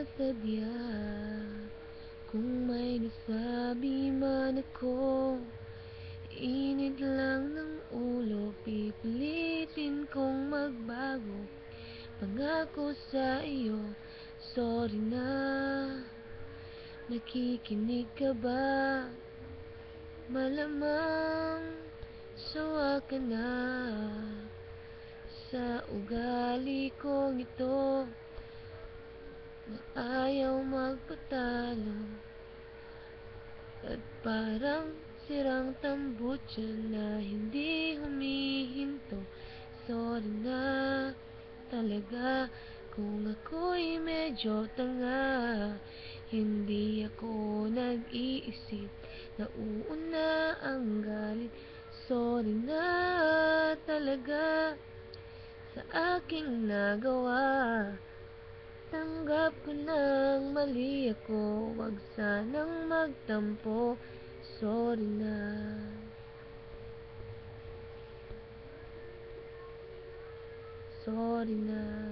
nagtadya. Kung may nasabi man ako, init lang ng ulo, pipilitin kong magbago. Pangako sa iyo, sorry na. Nakikinig ka ba? Malamang sawa ka na sa ugali kong ito, na ayaw magpatalo, at parang sirang tambutso na hindi humihinto. Sorry na talaga kung ako'y medyo tanga. Hindi ako nag-iisip, nauuna ang galit. Sorry na talaga sa aking nagawa. Tanggap ko ng mali ako, wag sanang magtampo. Sorry na. Sorry na.